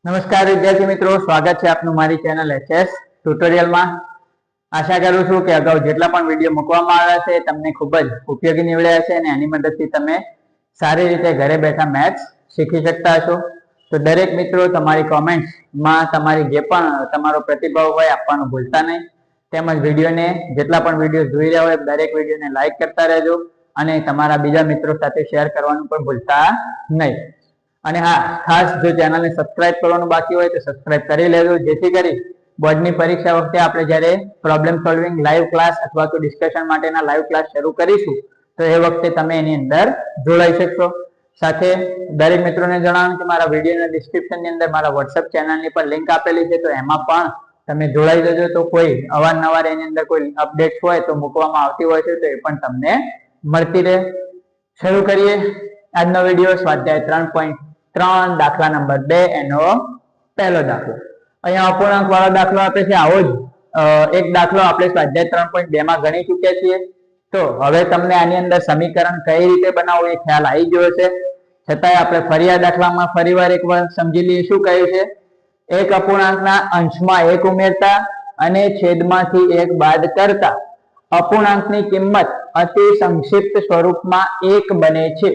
નમસ્કાર વિદ્યાર્થી મિત્રો, સ્વાગત છે આપનું મારી ચેનલ એચએસ ટ્યુટોરિયલમાં। આશા કરું છું કે અગાઉ જેટલા પણ વિડીયો મૂકવામાં આવ્યા છે તમને ખૂબ જ ઉપયોગી નીવડ્યા હશે અને આની મદદથી તમે સારી રીતે ઘરે બેઠા મેથ્સ શીખી શકતા હશો। તો દરેક મિત્રો તમારી કોમેન્ટ્સમાં તમારી જે પણ તમારો પ્રતિભાવ હોય આપવાનું ભૂલતા નહીં, તેમજ વિડીયોને જેટલા પણ વિડીયો જોઈ રહ્યા હોય દરેક વિડીયોને લાઈક કરતા રહેજો અને તમારા બીજા મિત્રો સાથે શેર કરવાનું પણ ભૂલતા નહીં। અને હા, ખાસ જો ચેનલને સબસ્ક્રાઇબ કરવાનું બાકી હોય તો સબસ્ક્રાઇબ કરી લેજો, જેથી કરી બોર્ડની પરીક્ષા વખતે આપણે જ્યારે પ્રોબ્લેમ સોલ્વિંગ લાઈવ ક્લાસ અથવા તો ડિસ્કશન માટેના લાઈવ ક્લાસ શરૂ કરીશું તો એ વખતે તમે એની અંદર જોડાઈ શકશો। સાથે દરેક મિત્રોને જણાવું કે મારા વિડીયોના ડિસ્ક્રિપ્શનની અંદર મારા WhatsApp ચેનલની પણ લિંક આપેલી છે, તો એમાં પણ તમે જોડાઈ જજો। તો કોઈ અવારનવાર એની અંદર કોઈ અપડેટ્સ હોય તો મૂકવામાં આવતી હોય છે તો એ પણ તમને મળતી રહે। શરૂ કરીએ આજનો વિડીયો। સ્વાધ્યાય 3.3 દાખલા નંબર 2 એનો પહેલો દાખલો। અહીંયા અપૂર્ણાંક વાળો દાખલો આપે છે। આવો જ એક દાખલો આપણે સ્વાધ્યાય 3.2 માં ગણી ચૂક્યા છીએ। તો હવે તમને આની અંદર સમીકરણ કઈ રીતે બનાવવું એ ખ્યાલ આવી ગયો છે, છતાંય આપણે ફરી આ દાખલામાં ફરીવાર એકવાર સમજી લઈએ શું કહ્યું છે। એક અપૂર્ણાંકના અંશમાં 1 ઉમેરતા અને છેદમાંથી 1 બાદ કરતા અપૂર્ણાંકની કિંમત અતિ સંક્ષિપ્ત સ્વરૂપમાં 1 બને છે।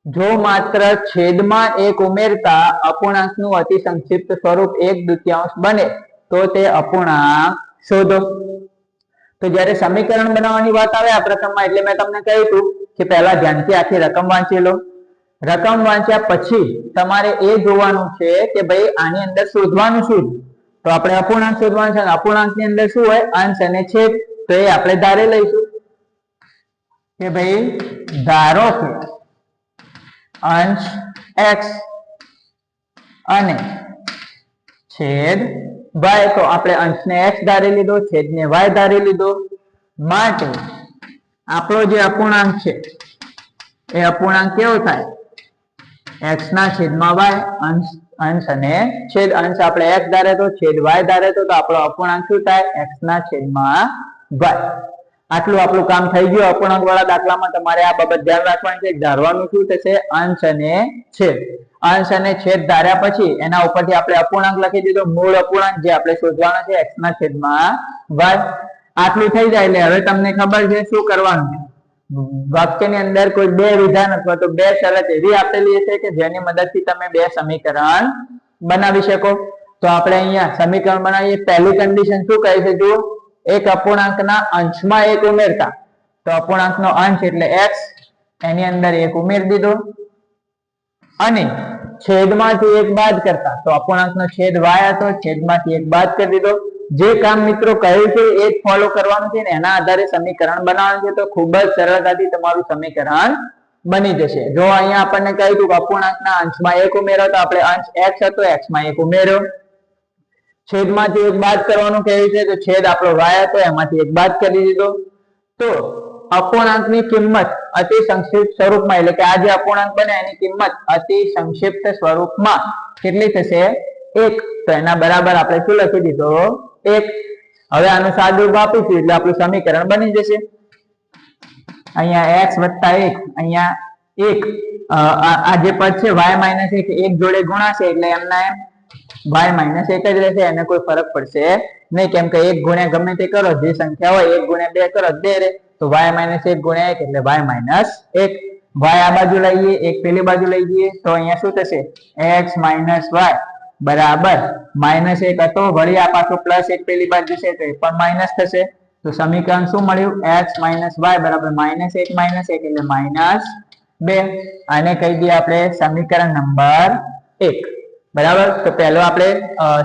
જો માત્ર છેદમાં 1 ઉમેરતા અપૂર્ણાંકનું અતિ સંક્ષિપ્ત સ્વરૂપ 1/2 બને તો તે અપૂર્ણાંક શોધો। તો જ્યારે સમીકરણ બનાવવાની વાત આવે આ પ્રકરણમાં, એટલે મેં તમને કહ્યું હતું કે પહેલા ધ્યાનથી આખી રકમ વાંચી લો। રકમ વાંચ્યા પછી તમારે એ જોવાનું છે કે ભાઈ આની અંદર શોધવાનું શું, તો આપણે અપૂર્ણાંક શોધવાનું છે। અપૂર્ણાંકની અંદર શું હોય? અંશ અને છેદ। તો એ આપણે ધારી લઈશું કે ભાઈ ધારો કે અંશ x અને છેદ y, તો આપણે અંશને x ધારી લીધો, છેદને y ધારી લીધો, માટે આપણો જે અપૂર્ણાંક છે એ અપૂર્ણાંક કેવો થાય? x ના છેદમાં y। અંશ અને છેદ, અંશ આપણે x ધારે તો છેદ y ધારે તો આપણો અપૂર્ણાંક શું થાય? x ના છેદમાં y। આટલું આપણું કામ થઈ ગયું। અપૂર્ણાંક વાળા દાખલામાં તમારે આ બાબત ધ્યાન રાખવાની છે, ધારવાનું શું થશે? અંશ અને છેદ। અંશ અને છેદ ધાર્યા પછી એના ઉપરથી આપણે અપૂર્ણાંક લખી દીધો, મૂળ અપૂર્ણાંક જે આપણે શોધવાનો છે x ના છેદમાં y। આટલું થઈ જાય એટલે હવે તમને ખબર છે શું કરવાનું છે। વાક્યની અંદર કોઈ બે વિધાન અથવા તો બે શરત એવી આપેલી છે કે જેની મદદથી તમે બે સમીકરણ બનાવી શકો। તો આપણે અહીંયા સમીકરણ બનાવીએ। પહેલી કન્ડિશન શું કહે છે? જુઓ, એક અપૂર્ણાંકના અંશમાં 1 ઉમેરતા, તો અપૂર્ણાંકનો અંશ એટલે x, એની અંદર 1 ઉમેરી દીધો, અને છેદમાંથી 1 બાદ કરતા, તો અપૂર્ણાંકનો છેદ y હતો, છેદમાંથી 1 બાદ કરી દીધો। જે કામ મિત્રો કહ્યું છે એ જ ફોલો કરવાનું છે ને એના આધારે સમીકરણ બનાવવાનું છે। તો ખૂબ જ સરળતાથી તમારું સમીકરણ બની જશે। જો અહીંયા આપણને કહ્યું હતું કે અપૂર્ણાંકના અંશમાં 1 ઉમેરો, તો આપણે અંશ x હતો, x માં 1 ઉમેર્યો, છેદમાંથી 1 બાદ કરવાનું કહ્યું છે તો છેદ આપણો y હતો, એમાંથી 1 બાદ કરી દીધો। તો અપૂર્ણાંકની કિંમત અતિ સંક્ષિપ્ત સ્વરૂપમાં, એટલે કે આ જે અપૂર્ણાંક બને એની કિંમત અતિ સંક્ષિપ્ત સ્વરૂપમાં કેટલી થશે? 1। તો એના બરાબર આપણે શું લખી દીધો? 1। હવે આનું સાદુરૂપ આપીશું એટલે આપણું સમીકરણ બની જશે। અહીંયા x + 1, અહીંયા 1, આ જે પદ છે y - 1 એક જોડે ગુણાશે એટલે એમના એમ y - 1 જ રહેશે, એને કોઈ ફરક પડશે નહીં, કેમ કે 1 ગુણ્યા ગમે તે કરો, જે સંખ્યા હોય 1 ગુણ્યા 2 કરો 2 રહે, તો y - 1 ગુણ્યા 1 એટલે y - 1। y આ બાજુ લઈએ, 1 પેલી બાજુ લઈ જઈએ તો અહીંયા શું થશે? x - y બરાબર -1 હતો, વળી આ પાછો +1 પેલી બાજુ જશે તો એ પણ માઈનસ થશે। તો સમીકરણ શું મળ્યું? x - y બરાબર -1 - 1 એટલે -2। આને કહી દઈએ આપણે સમીકરણ નંબર 1। બરાબર। તો પહેલો આપણે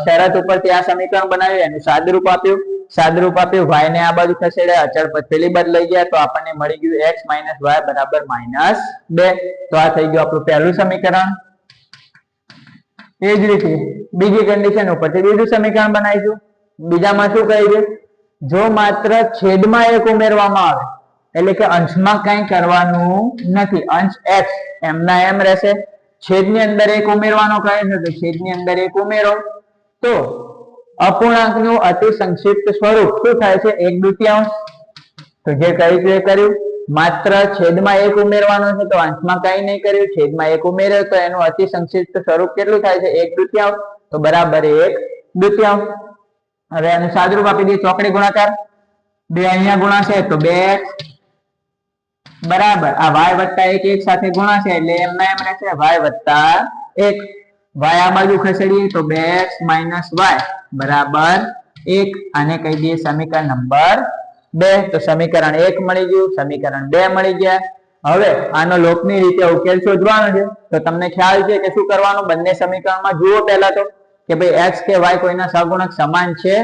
શરત ઉપરથી આ સમીકરણ બનાવ્યું, એનું સાદુરૂપ આપ્યું, y ને આ બાજુ ખસેડ્યા, અચળ પદ પેલી બાજુ લઈ ગયા, તો આપણને મળી ગયું x - y બરાબર -2। તો આ થઈ ગયું આપણું પહેલું સમીકરણ। એ જ રીતે બીજી કન્ડિશન ઉપરથી બીજું સમીકરણ બનાવીશું। બીજામાં શું કહ્યું છે? જો માત્ર છેદમાં 1 ઉમેરવામાં આવે, એટલે કે અંશમાં કંઈ કરવાનું નથી, અંશ x એમના એમ રહેશે, છેદની અંદર 1 ઉમેરવાનો કહે છે તો છેદની અંદર 1 ઉમેરો, તો અપૂર્ણાંકનું અતિ સંક્ષિપ્ત સ્વરૂપ શું થાય છે? 1/2। તો જે કહ્યું એ કર્યું। માત્ર છેદમાં 1 ઉમેરવાનો છે તો અંશમાં કંઈ નહીં કર્યું, છેદમાં 1 ઉમેર્યો તો એનું અતિ સંક્ષિપ્ત સ્વરૂપ કેટલું થાય છે? 1/2। તો બરાબર 1/2. હવે આનું સાદુરૂપ આપી દઈએ, ચોકડી ગુણાકાર. 2 અહીંયા ગુણાશે તો 2x બરાબર આ y વત્તા 1 એક સાથે ગુણાશે એટલે એમના એમ રહેશે y વત્તા 1. y આ બાજુ ખસેડીએ તો 2x - y બરાબર 1. આને કહી દઈએ સમીકરણ નંબર 2. તો સમીકરણ 1 મળી ગયું, સમીકરણ 2 મળી ગયા. હવે આનો લોકની રીતે ઉકેલ શોધવાનો છે. તો તમને ખ્યાલ છે કે શું કરવાનું, બંને સમીકરણમાં જુઓ પહેલા તો કે ભાઈ x કે y કોઈના સહગુણક સમાન છે.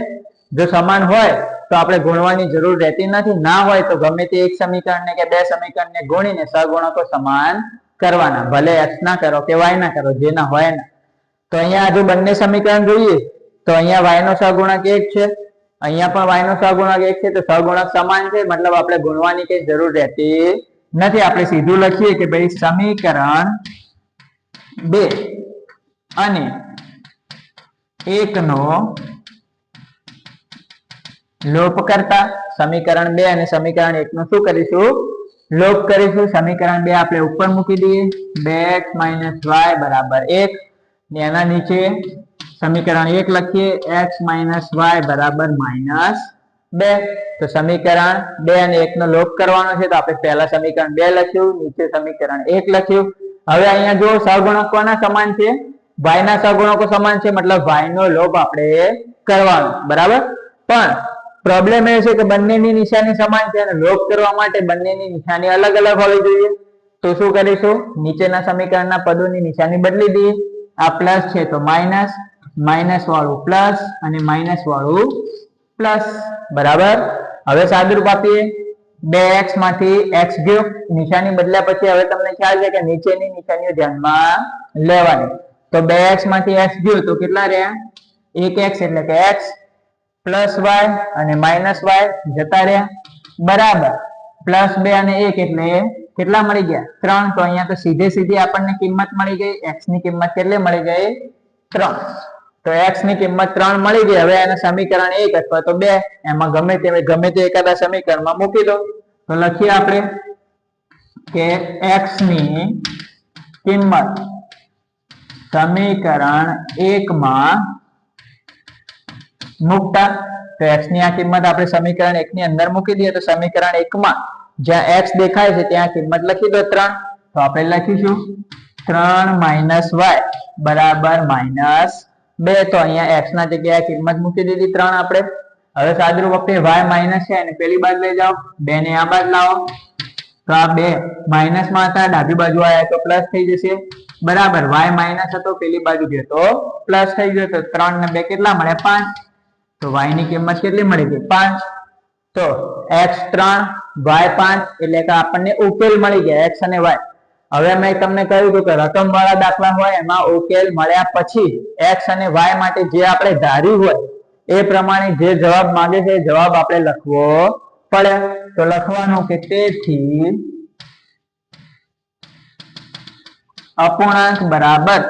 જો સમાન હોય તો આપણે ગુણવાની જરૂર રહેતી નથી, ના હોય તો ગમે તે એક સમીકરણને કે બે સમીકરણને ગુણીને સહગુણકો સમાન કરવાના, ભલે x ના કરો કે y ના કરો, જે ના હોય ના. તો અહીંયા જો બંને સમીકરણ જોઈએ તો અહીંયા y નો સહગુણક 1 છે, અહીંયા પણ y નો સહગુણક 1 છે, તો સહગુણક સમાન છે, મતલબ આપણે ગુણવાની કઈ જરૂર રહેતી નથી. આપણે સીધું લખીએ કે ભાઈ સમીકરણ 2 અને 1 નો લોપ કરતા સમીકરણ 2 અને સમીકરણ 1 નો શું કરીશું, લોપ કરીશું. સમીકરણ 2 આપણે ઉપર મૂકી દઈએ, 2x - y બરાબર 1. એના નીચે સમીકરણ 1 લખીએ, x - y બરાબર -2. તો સમીકરણ 2 અને 1 નો લોપ કરવાનો છે, તો આપણે પહેલા સમીકરણ 2 લખ્યું, નીચે સમીકરણ 1 લખ્યું. હવે અહીંયા જો સહગુણક કોના સમાન છે, y ના સહગુણકો સમાન છે, મતલબ y નો લોપ આપણે કરવાનો, બરાબર. પણ પ્રોબ્લેમ એ છે કે બંનેની નિશાની સમાન છે અને લોપ કરવા માટે બંનેની નિશાની અલગ અલગ હોવી જોઈએ. તો શું કરીશું, નીચેના સમીકરણના પદોની નિશાની બદલી દઈએ. આ પ્લસ છે તો માઇનસ, માઇનસ વાળું પ્લસ અને માઇનસ વાળું પ્લસ, બરાબર. હવે સાદુરૂપ આપીએ, 2x માંથી x ગયો, નિશાની બદલ્યા પછી હવે તમને ખ્યાલ છે કે નીચેની નિશાનીઓ ધ્યાનમાં લેવાની. તો 2x માંથી x ગયો તો કેટલા રહ્યા, 1x એટલે કે x પ્લસ y અને માઇનસ y જતા રહ્યા, બરાબર. પ્લસ 2 અને 1 એટલે કેટલા મળી ગયા, 3. તો અહીંયા તો સીધે સીધી આપણને કિંમત મળી ગઈ, x ની કિંમત કેટલી મળી ગઈ, 3. તો x ની કિંમત 3 મળી ગઈ. હવે એને સમીકરણ 1 અથવા તો 2 એમાં ગમે તે એકાદા સમીકરણમાં મૂકી દો. તો લખીએ આપણે કે x ની કિંમત સમીકરણ 1 માં મૂકતા, તો x ની આ કિંમત આપણે સમીકરણ 1 ની અંદર મૂકી દઈએ. તો સમીકરણ 1 માં જ્યાં x દેખાય છે ત્યાં કિંમત લખી દો 3. તો આપણે લખીશું 3 - y બરાબર -2. તો અહીંયા x ના જગ્યાએ કિંમત મૂકી દીધી 3 આપણે. હવે સાદુરૂપ આપીએ, y માઇનસ છે અને પેલી બાજુ લઈ જાઓ, 2 ને આ બાજુ લાવો. તો આ 2 માઇનસ માં હતા, ડાબી બાજુ આવ્યા તો પ્લસ થઈ જશે, બરાબર. y માઇનસ હતો, પેલી બાજુ ગયો તો પ્લસ થઈ ગયો. તો 3 ને 2 કેટલા મળે, 5. તો y ની કિંમત કેટલી મળી ગઈ, 5. તો x 3 y 5 એટલે કે આપણને ઉકેલ મળી ગયા x અને y. હવે મેં તમને કહ્યું હતું કે રકમ વાળા દાખલા હોય એમાં ઉકેલ મળ્યા પછી x અને y માટે જે આપણે ધાર્યું હોય એ પ્રમાણે જે જવાબ માંગે છે જવાબ આપણે લખવો પડે. તો લખવાનું કે તેથી અપૂર્ણાંક બરાબર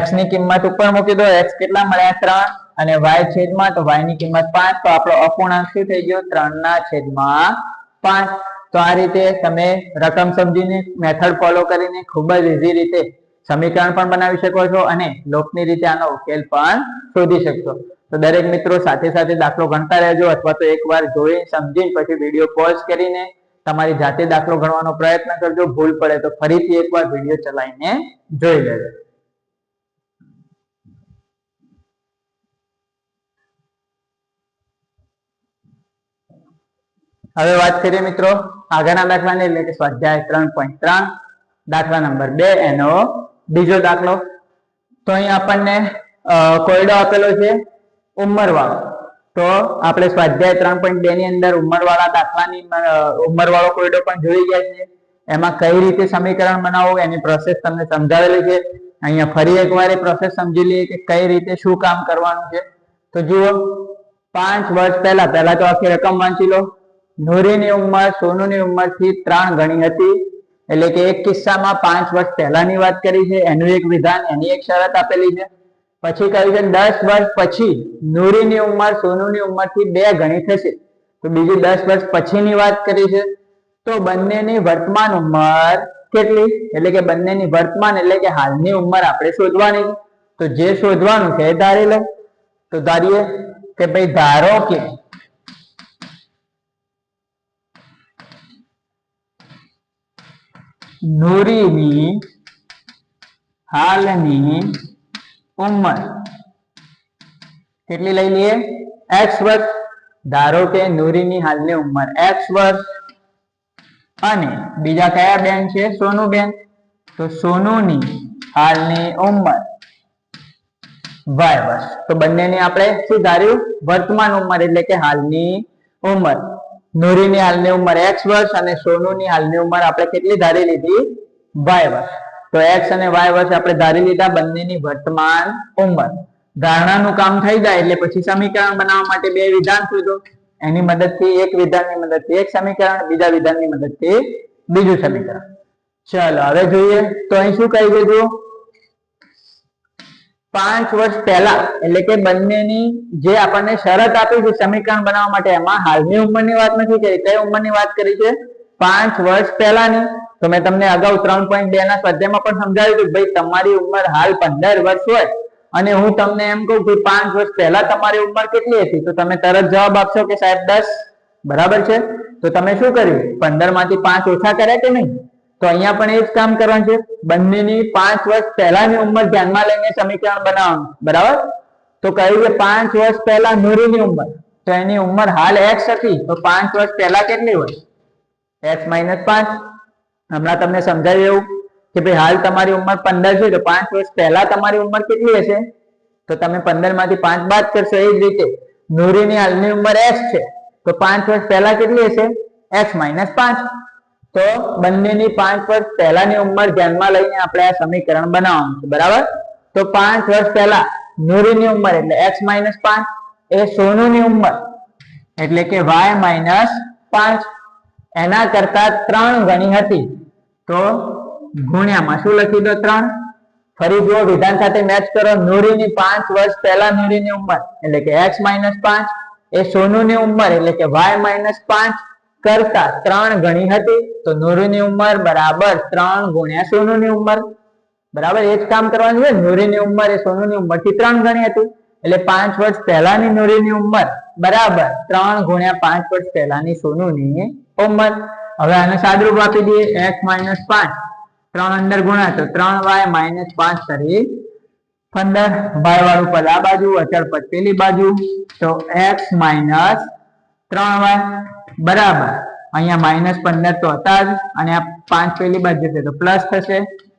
x ની કિંમત ઉપર મૂકી દો, x કેટલા મળ્યા 3 અને y છેદમાં, તો y ની કિંમત 5. તો આપણો અપૂર્ણાંક શું થઈ ગયો, 3/5. તો આ રીતે તમે રકમ સમજીને મેથડ ફોલો કરીને ખૂબ જ ઈઝી રીતે સમીકરણ પણ બનાવી શકો છો અને લોકની રીતે આનો ઉકેલ પણ શોધી શકશો. તો દરેક મિત્રો સાથે સાથે દાખલો ગણતા રહેજો, અથવા તો એકવાર જોઈ સમજીને પછી વિડીયો પોઝ કરીને તમારી જાતે દાખલો ગણવાનો પ્રયત્ન કરજો. ભૂલ પડે તો ફરીથી એકવાર વિડીયો ચલાવીને જોઈ લેજો. હવે વાત કરીએ મિત્રો આગળના દાખલાની, એટલે કે સ્વાધ્યાય 3.3 દાખલા નંબર 2 એનો બીજો દાખલો. તો અહીં આપણને કોયડો આપેલો છે ઉંમરવાળો. તો આપણે સ્વાધ્યાય 3.2 ની અંદર ઉંમરવાળા દાખલાની ઉંમરવાળો કોયડો પણ જોઈ ગયા છે. એમાં કઈ રીતે સમીકરણ બનાવવું એની પ્રોસેસ તમને સમજાવેલી છે. અહીંયા ફરી એકવાર એ પ્રોસેસ સમજી લઈએ કે કઈ રીતે શું કામ કરવાનું છે. તો જુઓ, 5 વર્ષ પહેલા તો આખી રકમ વાંચી લો. નૂરીની ઉંમર સોનુની ઉંમરથી 3 ગણી હતી, એટલે કે એક કિસ્સામાં 5 વર્ષ પહેલાની વાત કરી છે, એનું એક વિધાન, એની એક શરત આપેલી છે. પછી કહ્યું છે 10 વર્ષ પછી નૂરીની ઉંમર સોનુની ઉંમરથી 2 ગણી થશે, તો બીજી 10 વર્ષ પછીની વાત કરી છે. તો બંનેની વર્તમાન ઉંમર કેટલી, એટલે કે બંનેની વર્તમાન એટલે કે હાલની ઉંમર આપણે શોધવાની. તો તો જે શોધવાનું છે એ ધારી લે. તો ધારીએ કે ભાઈ ધારો કે નૂરીની હાલની ઉંમર કેટલી લઈ લઈએ? x વર્ષ. ધારો કે નૂરીની હાલની ઉંમર x વર્ષ અને બીજા કયા બેન છે? સોનુ બેન. તો સોનુની હાલની ઉંમર y વર્ષ. તો બંનેની આપણે શું ધાર્યું? વર્તમાન ઉંમર એટલે કે હાલની ઉંમર. નૂરીની હાલની ઉંમર x વર્ષ અને સોનુની હાલની ઉંમર આપણે કેટલી ધારી લીધી? y વર્ષ. તો x અને y વર્ષ આપણે ધારી લીધા, બંનેની વર્તમાન ઉંમર. ધારણાનું કામ થઈ જાય એટલે પછી સમીકરણ બનાવવા માટે બે વિધાન શોધો. એની મદદથી એક વિધાનની મદદથી એક સમીકરણ, બીજા વિધાનની મદદથી બીજું સમીકરણ. ચલો હવે જોઈએ તો અહીં શું કહી દીધું? 5 વર્ષ પહેલા એટલે કે બંનેની જે આપણને શરત આપી છે સમીકરણ બનાવવા માટે, એમાં હાલની ઉંમરની વાત નથી કરી. કઈ ઉંમરની વાત કરી છે? 5 વર્ષ પહેલાની. તો મેં તમને અગાઉ 3.2 ના સ્વાધ્યાયમાં પણ સમજાવ્યું કે ભાઈ તમારી ઉંમર હાલ 15 વર્ષ હોય અને હું તમને એમ કહું કે 5 વર્ષ પહેલા તમારી ઉંમર કેટલી હતી, તો તમે તરત જવાબ આપશો કે સાહેબ 10. બરાબર છે? તો તમે શું કર્યું? 15 માંથી 5 ઓછા કર્યા કે નહીં? તો અહીંયા પણ એ જ કામ કરવાનું છે. બંનેની 5 વર્ષ પહેલાની ઉંમર ધ્યાનમાં લઈને સમીકરણ બનાવવાનું. બરાબર? તો કહ્યું કે 5 વર્ષ પહેલા નૂરીની ઉંમર, તો એની ઉંમર હાલ x હતી, તો 5 વર્ષ પહેલા કેટલી હોય? x - 5. હમણાં તમને સમજાવ્યું એવું કે ભાઈ હાલ તમારી ઉંમર 15 છે, તો 5 વર્ષ પહેલા તમારી ઉંમર કેટલી હશે? તો તમે 15 માંથી 5 બાદ કરશો. એ જ રીતે નૂરીની હાલની ઉંમર x છે, તો 5 વર્ષ પહેલા કેટલી હશે? x - 5. તો બંનેની 5 વર્ષ પહેલાની ઉંમર ધ્યાનમાં લઈને આપણે આ સમીકરણ બનાવવાનું છે. બરાબર? તો 5 વર્ષ પહેલા નૂરીની ઉંમર એટલે x - 5 એ સોનુની ઉંમર એટલે કે y - 5 એના કરતા 3 ગણી હતી. તો ગુણ્યામાં શું લખી દો? 3. ફરી જુઓ, વિધાન સાથે મેચ કરો. નૂરીની 5 વર્ષ પહેલા નૂરીની ઉંમર એટલે કે x - 5 એ સોનુની ઉંમર એટલે કે y - 5 કરતા 3 ગણી હતી. તો નૂરીની ઉંમર બરાબર 3 ગુણ્યા સોનુની ઉંમર. બરાબર? એ જ કામ કરવાનું છે. નૂરીની ઉંમર એ સોનુની ઉંમરથી 3 ગણી હતી, એટલે 5 વર્ષ પહેલાની નૂરીની ઉંમર બરાબર 3 ગુણ્યા 5 વર્ષ પહેલાની સોનુની ઉંમર. હવે આને સાદુરૂપ આપી દઈએ. x - 5 3 અંદર ગુણ્યા તો 3y - 5 કરી 15. y વાળું પદ આ બાજુ, અચળ પદ પેલી બાજુ. તો x - 3y બરાબર અહીંયા -15 તો હતા જ, અને આ 5 પેલી બાજુ જશે તો પ્લસ થશે.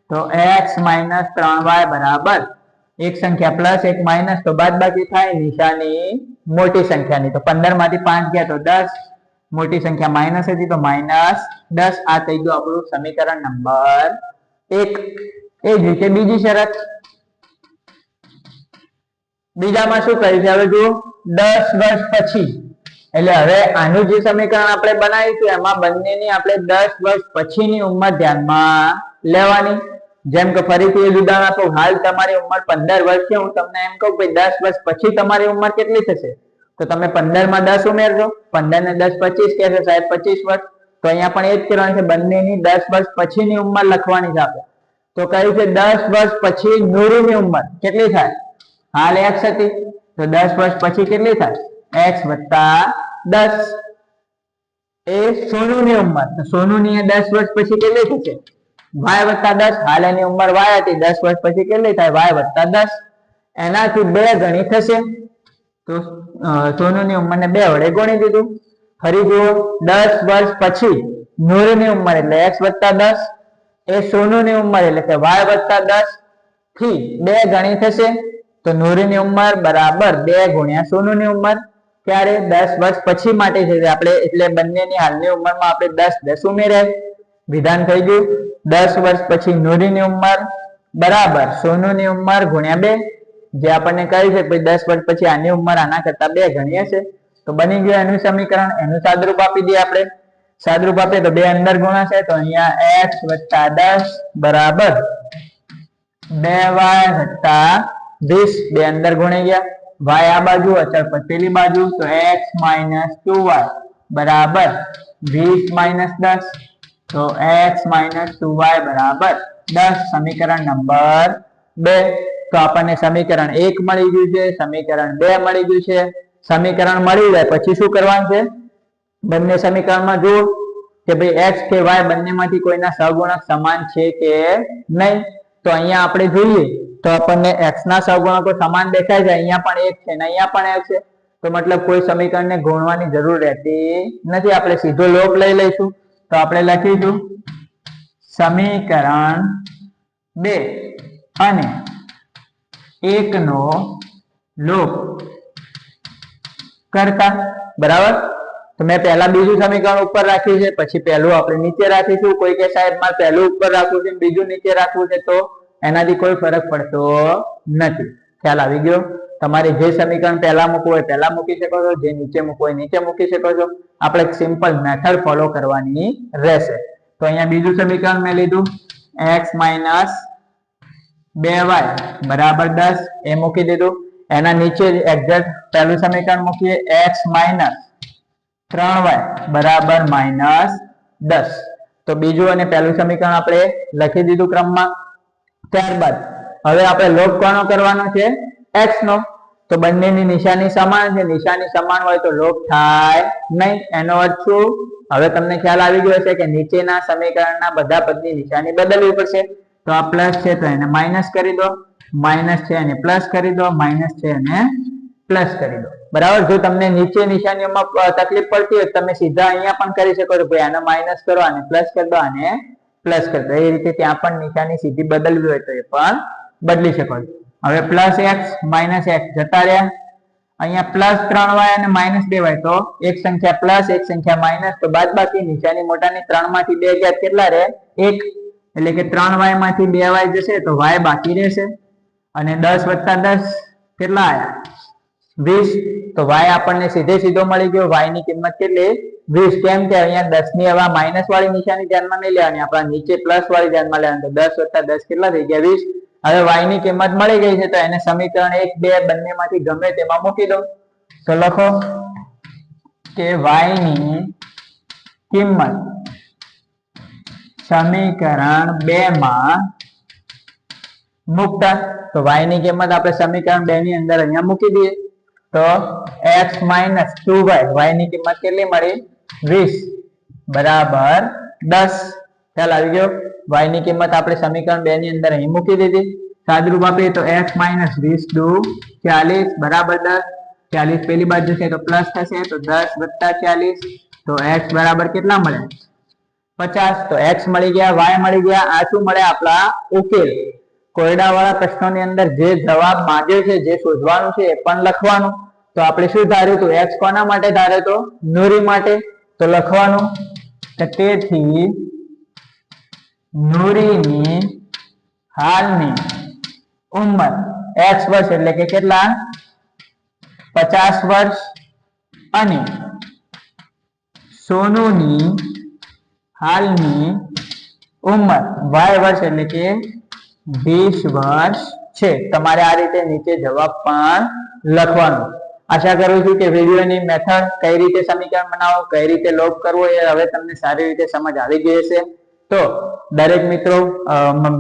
તો x - 3y બરાબર એક સંખ્યા પ્લસ એક માઇનસ તો બાદબાકી થાય, નિશાની મોટી સંખ્યાની. તો 15 માંથી 5 ગયા તો 10, મોટી સંખ્યા માઇનસ હતી તો -10. આ થઈ ગયું આપણું સમીકરણ નંબર 1. એ જ રીતે બીજી શરત. બીજામાં શું કહ્યું છે? હવે જુઓ, 10 વર્ષ પછી એટલે હવે આનું જે સમીકરણ આપણે બનાવ્યું છે એમાં બંનેની આપણે 10 વર્ષ પછીની ઉંમર ધ્યાનમાં લેવાની. જેમ કે ફરીથી એ ઉદાહરણ આપો. હાલ તમારી ઉંમર 15 વર્ષ છે, હું તમને એમ કહું કે 10 વર્ષ પછી તમારી ઉંમર કેટલી થશે? તો તમે 15 માં 10 ઉમેરજો. 15 ને 10 25 કહેશે સાહેબ 25 વર્ષ. તો અહીંયા પણ એ જ કરવાનું છે, બંનેની 10 વર્ષ પછીની ઉંમર લખવાની છે આપણે. તો કહ્યું છે 10 વર્ષ પછી નૂરીની ઉંમર કેટલી થાય? હાલ x હતી, તો 10 વર્ષ પછી કેટલી થાય? x + 10 એ સોનુની ઉંમર. તો સોનુની 10 વર્ષ પછી કેટલી થશે? y + 10. હાલ એની ઉંમર y હતી, 10 વર્ષ પછી કેટલી થાય? y + 10. એનાથી 2 ગણી થશે. તો સોનુની ઉંમરને 2 વડે ગુણી દીધું. ફરી જુઓ, 10 વર્ષ પછી નૂરીની ઉંમર એટલે x + 10 એ સોનુની ઉંમર એટલે કે y + 10 થી 2 ગણી થશે. તો નૂરીની ઉંમર બરાબર 2 ગુણ્યા સોનુની ઉંમર. ત્યારે 10 વર્ષ પછી માટે છે આપણે, એટલે બંનેની હાલની ઉંમરમાં આપણે 10 ઉમેર્યા. વિધાન થઈ ગયું 10 વર્ષ પછી નૂરીની ઉંમર બરાબર સોનુની ઉંમર ગુણ્યા 2. જે આપણને કહ્યું છે કે 10 વર્ષ પછી આની ઉંમર આના કરતા 2 ગણી હશે. તો બની ગયું એનું સમીકરણ. એનું સાદુરૂપ આપી દઈએ આપણે. સાદુરૂપ આપીએ તો 2 અંદર ગુણાશે, તો અહીંયા x + 10 બરાબર 2y + 20. 2 અંદર ગુણાઈ ગયા. y આ બાજુ, અચળ પદ પેલી બાજુ. તો x - 2y બરાબર 20 - 10. તો x - 2y બરાબર 10. સમીકરણ નંબર 2. તો આપણને સમીકરણ 1 મળી ગયું છે, સમીકરણ 2 મળી ગયું છે. સમીકરણ મળી જાય પછી શું કરવાનું છે? બંને સમીકરણમાં જુઓ કે ભાઈ x કે y બંનેમાંથી કોઈના સહગુણક સમાન છે કે નહીં. તો અહીંયા આપણે જોઈએ તો આપણને x ના સહગુણકો સમાન દેખાય છે. અહીંયા પણ 1 છે અને અહીંયા પણ 1 છે. તો મતલબ કોઈ સમીકરણને ગુણવાની જરૂર રહેતી નથી. આપણે સીધો લોપ લઈ લઈશું. તો આપણે લખીશું સમીકરણ 2 અને 1 નો લોપ કરતા, બરાબર. તો મેં પહેલા બીજું સમીકરણ ઉપર રાખ્યું છે, પછી પહેલું આપણે નીચે રાખીશું. કોઈ કે સાહેબ મારે પહેલું ઉપર રાખવું છે બીજું નીચે રાખવું છે, તો એનાથી કોઈ ફરક પડતો નથી. ખ્યાલ આવી ગયો? તમારે જે સમીકરણ પહેલા મૂકવું હોય પહેલા મૂકી શકો છો, જે નીચે મૂકવું હોય નીચે મૂકી શકો છો. આપણે સિમ્પલ મેથડ ફોલો કરવાની રહેશે. તો અહીંયા બીજું સમીકરણ મેં લીધું x - 2y બરાબર 10 એ મૂકી દીધું. એના નીચે એક્ઝેક્ટ પહેલું સમીકરણ મૂકીએ x - 3y બરાબર -10. તો બીજું અને પહેલું સમીકરણ આપણે લખી દીધું ક્રમમાં. ત્યારબાદ હવે આપણે લોપ કોનો કરવાનો છે? x નો. તો બંનેની નિશાની સમાન છે, નિશાની સમાન હોય તો લોપ થાય નહીં. એનો અર્થ શું? હવે તમને ખ્યાલ આવી ગયો હશે કે નીચેના સમીકરણના બધા પદની નિશાની બદલવી પડશે. તો આ પ્લસ છે તો એને માઇનસ કરી દો, માઇનસ છે એને પ્લસ કરી દો, માઇનસ છે એને પ્લસ કરી દો, બરાબર. જો તમને નીચે નિશાનીઓમાં તકલીફ પડતી હોય તમે સીધા અહીંયા પણ કરી શકો છો. ભાઈ આને માઇનસ કરો, આને પ્લસ કરી દો, આને પ્લસ કરી દો. એ રીતે ત્યાં પણ નિશાની સીધી બદલવી હોય તો એ પણ બદલી શકો છો. હવે પ્લસ એક્સ માઇનસ એક્સ જતા રહ્યા. અહીંયા પ્લસ 3y અને માઇનસ 2y, તો એક સંખ્યા પ્લસ એક સંખ્યા માઇનસ, તો બાદબાકી નિશાની મોટાની 3 માંથી 2 ગયા કેટલા રહે? 1. એટલે કે 3y માંથી 2y જશે તો y બાકી રહેશે. અને 10 વત્તા 10 કેટલા આયા? 20. તો y આપણને સીધે સીધો મળી ગયો. y ની કિંમત કેટલી? 20. કેમ કે અહીંયા 10 ની હવે માઇનસ વાળી નિશાની ધ્યાનમાં નહીં લેવાની, આપણા નીચે પ્લસ વાળી ધ્યાનમાં લેવાની. તો 10 વત્તા 10 કેટલા થઈ ગયા? 20. હવે y ની કિંમત મળી ગઈ છે તો એને સમીકરણ 1 2 બંનેમાંથી ગમે તેમાં મૂકી દો. તો લખો કે y ની કિંમત સમીકરણ 2 માં મૂકતા. તો y ની કિંમત આપણે સમીકરણ 2 ની અંદર અહીંયા મૂકી દઈએ. તો x - 2y, y ની કિંમત કેટલી મળી? 20 બરાબર 10. ખ્યાલ આવી ગયો? y ની કિંમત આપણે સમીકરણ 2 ની અંદર અહીં મૂકી દીધી. સાદરૂપ આપીએ તો x - 20 * 2 40 બરાબર 10. 40 પેલી બાજુ છે તો પ્લસ થશે, તો 10 વત્તા 40, તો x બરાબર કેટલા મળે? 50. તો x મળી ગયા, y મળી ગયા. આ શું મળે? આપણા ઉકેલ. કોયડા વાળા પ્રશ્નોની અંદર જે જવાબ માંગ્યો છે, જે શોધવાનું છે એ પણ લખવાનું. તો આપણે શું ધાર્યું હતું? x કોના માટે ધાર્યો તો? નુરી માટે. તો લખવાનું કે તેથી નુરીની હાલની ઉંમર x વર્ષ એટલે કે કેટલા? 50 વર્ષ. અને સોનુની હાલની ઉંમર y વર્ષ એટલે કે 20 વર્ષ છે. તમારે આ રીતે નીચે જવાબ પણ લખવાનો. આશા કરું છું કે વિડીયોની મેથડ કઈ રીતે સમીકરણ બનાવો, કઈ રીતે લોપ કરવો એ હવે તમને સારી રીતે સમજ આવી ગઈ હશે. તો દરેક મિત્રો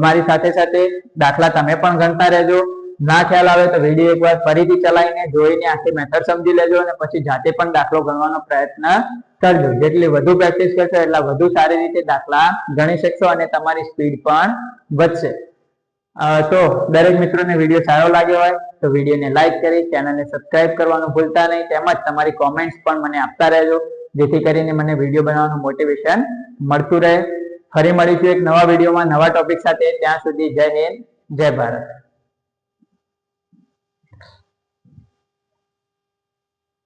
મારી સાથે સાથે દાખલા તમે પણ ગણતા રહેજો. ના ખ્યાલ આવે તો વિડીયો એકવાર ફરીથી ચલાવીને જોઈને આખી મેથડ સમજી લેજો અને પછી જાતે પણ દાખલો ગણવાનો પ્રયત્ન કરજો. જેટલી વધુ પ્રેક્ટિસ કરશો એટલા વધુ સારી રીતે દાખલા ગણી શકશો અને તમારી સ્પીડ પણ વધશે. તો દરેક મિત્રોને વિડીયો સારો લાગ્યો હોય તો વિડીયોને લાઈક કરી ચેનલને સબસ્ક્રાઇબ કરવાનું ભૂલતા નહીં. તેમજ તમારી કોમેન્ટ્સ પણ મને આપતા રહેજો, જેથી કરીને મને વિડીયો બનાવવાનું મોટિવેશન મળતું રહે. ફરી મળીશું એક નવા વિડીયોમાં નવા ટોપિક સાથે. ત્યાં સુધી જય હિન્દ, જય ભારત.